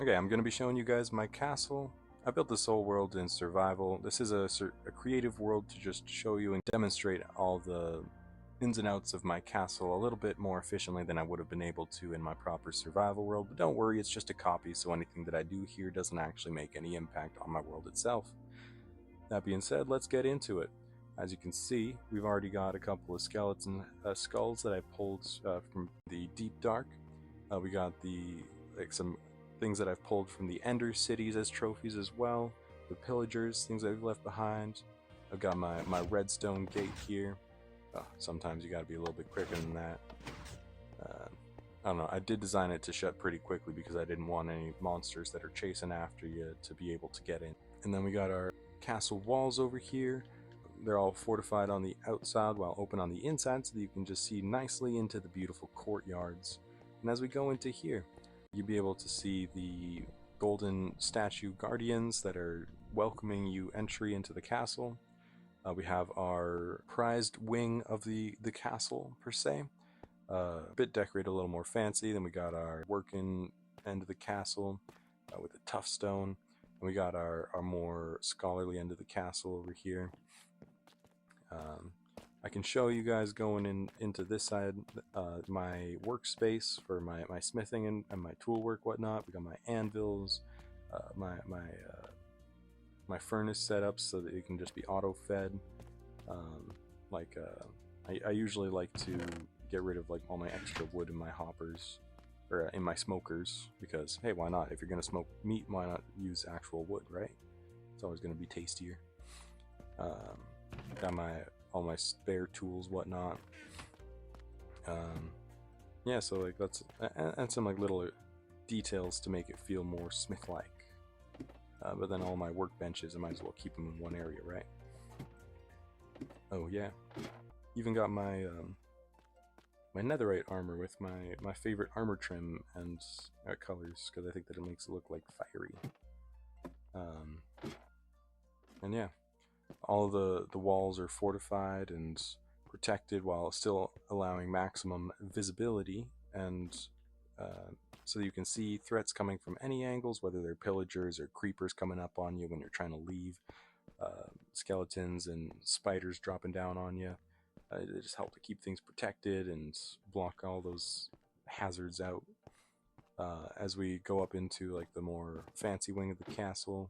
Okay, I'm going to be showing you guys my castle. I built this whole world in survival. This is a creative world to just show you and demonstrate all the ins and outs of my castle a little bit more efficiently than I would have been able to in my proper survival world. But don't worry, it's just a copy, so anything that I do here doesn't actually make any impact on my world itself. That being said, let's get into it. As you can see, we've already got a couple of skeleton skulls that I pulled from the Deep Dark. We got some things that I've pulled from the Ender cities as trophies as well. The pillagers, things I've left behind. I've got my redstone gate here. Sometimes you gotta be a little bit quicker than that. I don't know, I did design it to shut pretty quickly because I didn't want any monsters that are chasing after you to be able to get in. And then we got our castle walls over here. They're all fortified on the outside while open on the inside so that you can just see nicely into the beautiful courtyards. And as we go into here, you'll be able to see the golden statue guardians that are welcoming you entry into the castle. We have our prized wing of the castle, per se. A bit decorated a little more fancy. Then we got our working end of the castle with the tough stone. And we got our more scholarly end of the castle over here. I can show you guys going into this side, my workspace for my smithing and my tool work, whatnot. We got my anvils, my furnace setups so that it can just be auto fed. I usually like to get rid of like all my extra wood in my hoppers or in my smokers because hey, why not? If you're gonna smoke meat, why not use actual wood, right? It's always gonna be tastier. Got all my spare tools, whatnot. Yeah, so like that's and some like little details to make it feel more Smith-like. But then all my workbenches, I might as well keep them in one area, right? Oh yeah, even got my my netherite armor with my favorite armor trim and colors because I think that it makes it look like fiery. And yeah, all of the walls are fortified and protected while still allowing maximum visibility and so you can see threats coming from any angles, whether they're pillagers or creepers coming up on you when you're trying to leave, skeletons and spiders dropping down on you. They just help to keep things protected and block all those hazards out. As we go up into like the more fancy wing of the castle,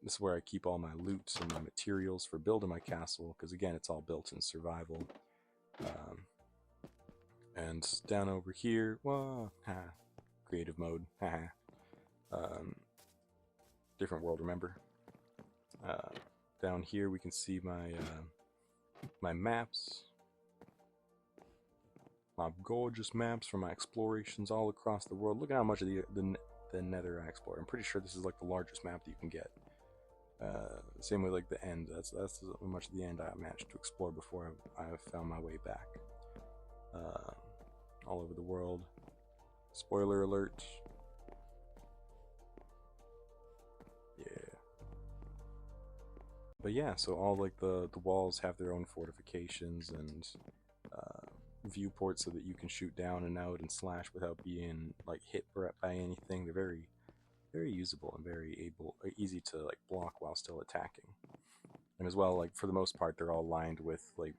this is where I keep all my loot and my materials for building my castle, because again, it's all built in survival. And down over here, whoa, creative mode, different world, remember? Down here we can see my maps, my gorgeous maps for my explorations all across the world. Look at how much of the nether I explore. I'm pretty sure this is like the largest map that you can get. Same with like the end. That's how much of the end I managed to explore before I found my way back. All over the world. Spoiler alert. Yeah. But yeah, so all like the walls have their own fortifications and viewports so that you can shoot down and out and slash without being like hit by anything. They're very usable and very easy to like block while still attacking. And as well, like for the most part, they're all lined with like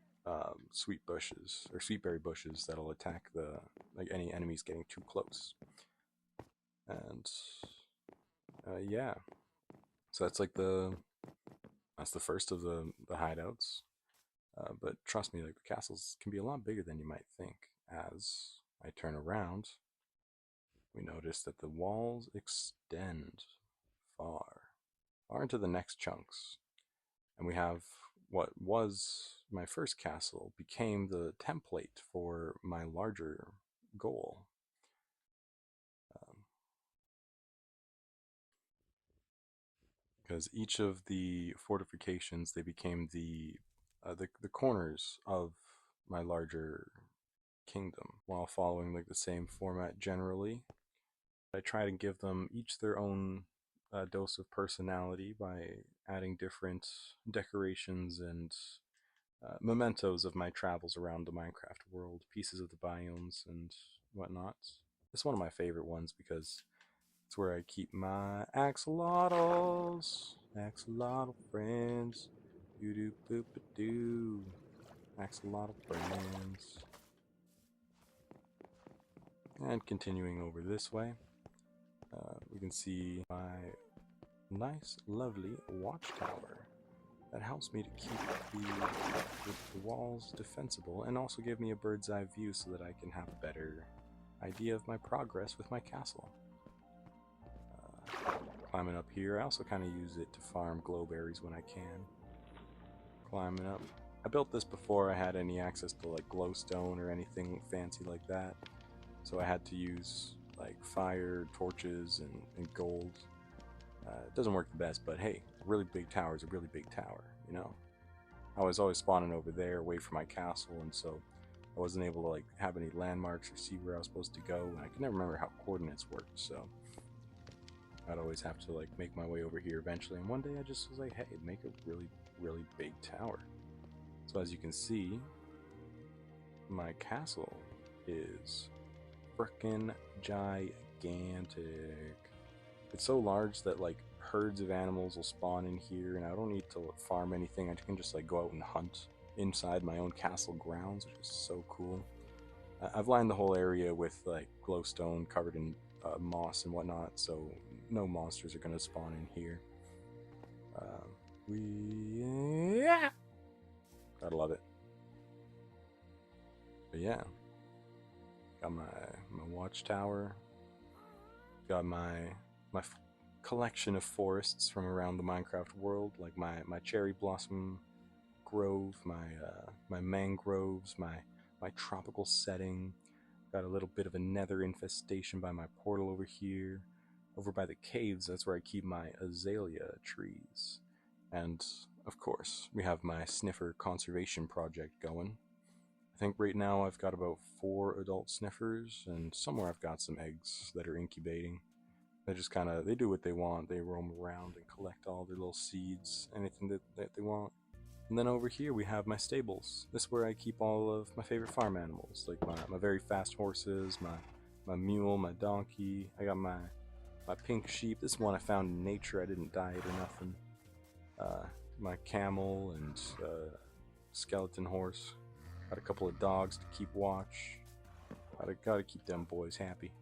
sweet bushes or sweetberry bushes that'll attack like any enemies getting too close. And yeah, so that's the first of the hideouts. But trust me, like the castles can be a lot bigger than you might think. As I turn around, we notice that the walls extend far into the next chunks. And we have what was my first castle became the template for my larger goal. Because each of the fortifications, they became the corners of my larger kingdom while following like the same format generally. I try to give them each their own dose of personality by adding different decorations and mementos of my travels around the Minecraft world, pieces of the biomes and whatnot. It's one of my favorite ones because It's where I keep my axolotls. Axolotl friends. Doo doo boop a doo. Axolotl friends. And continuing over this way, we can see my nice, lovely watchtower that helps me to keep the walls defensible and also give me a bird's eye view so that I can have a better idea of my progress with my castle. Climbing up here, I also kind of use it to farm glowberries when I can. Climbing up. I built this before I had any access to like glowstone or anything fancy like that, so I had to use like fire, torches, and gold. It doesn't work the best, but hey, a really big tower is a really big tower, you know? I was always spawning over there away from my castle, and so I wasn't able to like have any landmarks or see where I was supposed to go, and I could never remember how coordinates worked, so I'd always have to like make my way over here eventually, and one day I just was like, hey, make a really, really big tower. So as you can see, my castle is frickin' gigantic. It's so large that like herds of animals will spawn in here, and I don't need to farm anything. I can just like go out and hunt inside my own castle grounds, which is so cool. I've lined the whole area with like glowstone covered in moss and whatnot, so no monsters are gonna spawn in here. Gotta love it. But yeah, got my watchtower. Got my collection of forests from around the Minecraft world, like my cherry blossom grove, my mangroves, my tropical setting. Got a little bit of a nether infestation by my portal over here. Over by the caves, that's where I keep my azalea trees. And of course, we have my sniffer conservation project going. I think right now I've got about 4 adult sniffers, and somewhere I've got some eggs that are incubating. They just kind of, they do what they want. They roam around and collect all their little seeds, anything that they want. And then over here we have my stables. This is where I keep all of my favorite farm animals, like my very fast horses, my mule, my donkey. I got my pink sheep. This one I found in nature. I didn't dye it or nothing. My camel and skeleton horse. Got a couple of dogs to keep watch. Gotta keep them boys happy.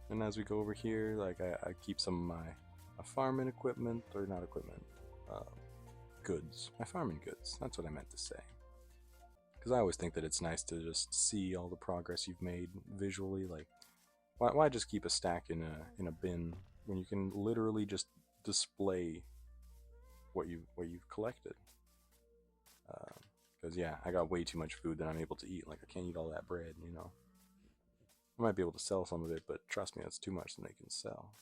And as we go over here, like I keep some of my farming equipment, or not equipment, goods. My farming goods. That's what I meant to say. Because I always think that it's nice to just see all the progress you've made visually. Like, why just keep a stack in a bin when you can literally just display what you've collected? Because yeah, I got way too much food that I'm able to eat. Like, I can't eat all that bread, you know. I might be able to sell some of it, but trust me, that's too much than they can sell.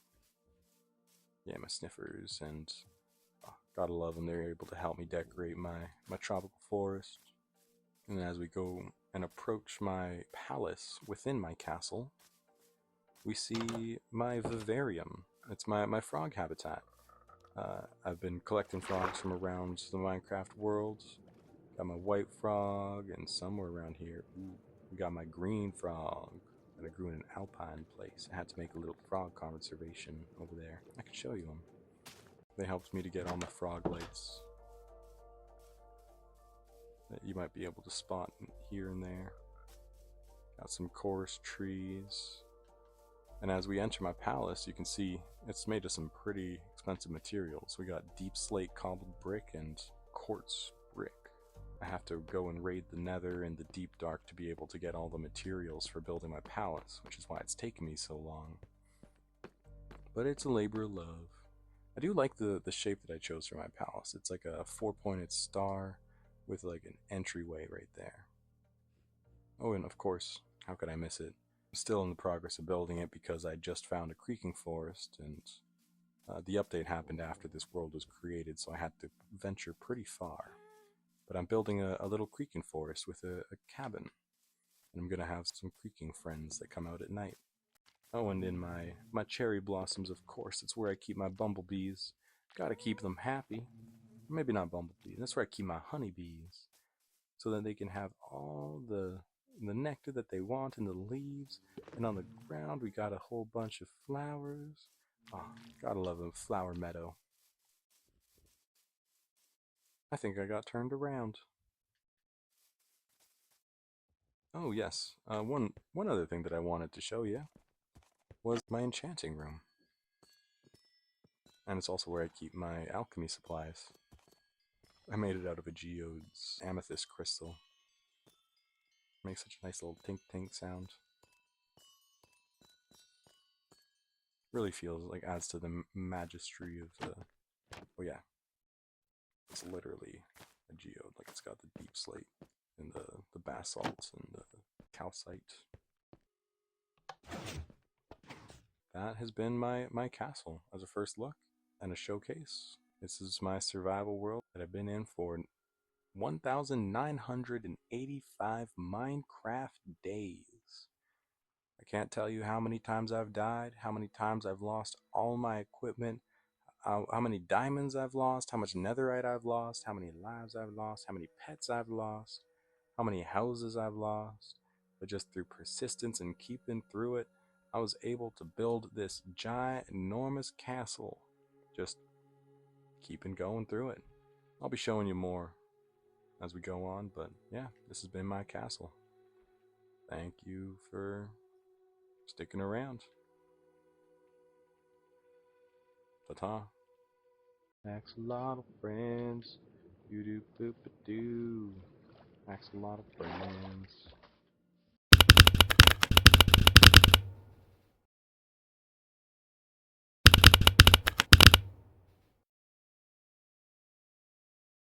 Yeah, my sniffers, and gotta love them. They're able to help me decorate my tropical forest. And as we go and approach my palace within my castle, we see my vivarium. It's my frog habitat. I've been collecting frogs from around the Minecraft world. Got my white frog, and somewhere around here, ooh, we got my green frog that I grew in an alpine place. I had to make a little frog conservation over there. I can show you them. They helped me to get all my frog lights that you might be able to spot here and there. Got some chorus trees. And as we enter my palace, you can see it's made of some pretty expensive materials. We got deep slate cobbled brick and quartz brick. I have to go and raid the nether and the deep dark to be able to get all the materials for building my palace, which is why it's taken me so long. But it's a labor of love. I do like the shape that I chose for my palace. It's like a 4-pointed star with like an entryway right there. Oh, and of course, how could I miss it? I'm still in the progress of building it because I just found a creeking forest, and the update happened after this world was created, so I had to venture pretty far. But I'm building a little creeking forest with a cabin, and I'm gonna have some creeking friends that come out at night. Oh, and in my cherry blossoms, of course, it's where I keep my bumblebees. Gotta keep them happy. Maybe not bumblebees. That's where I keep my honeybees, so that they can have all the nectar that they want in the leaves. And on the ground, we got a whole bunch of flowers. Oh, gotta love a flower meadow. I think I got turned around. Oh yes, one other thing that I wanted to show you was my enchanting room. And it's also where I keep my alchemy supplies. I made it out of a geode's amethyst crystal. Makes such a nice little tink tink sound. Really feels like adds to the magistry of the. Oh yeah, it's literally a geode. Like it's got the deep slate and the basalt and the calcite. That has been my castle as a first look and a showcase. This is my survival world that I've been in for 1,985 Minecraft days. I can't tell you how many times I've died, how many times I've lost all my equipment, how many diamonds I've lost, how much netherite I've lost, how many lives I've lost, how many pets I've lost, how many houses I've lost. But just through persistence and keeping through it, I was able to build this ginormous castle. Just keeping going through it. I'll be showing you more as we go on, but yeah, this has been my castle. Thank you for sticking around. Ta-ta. Axolotl friends. You do boop a doo. Axolotl friends.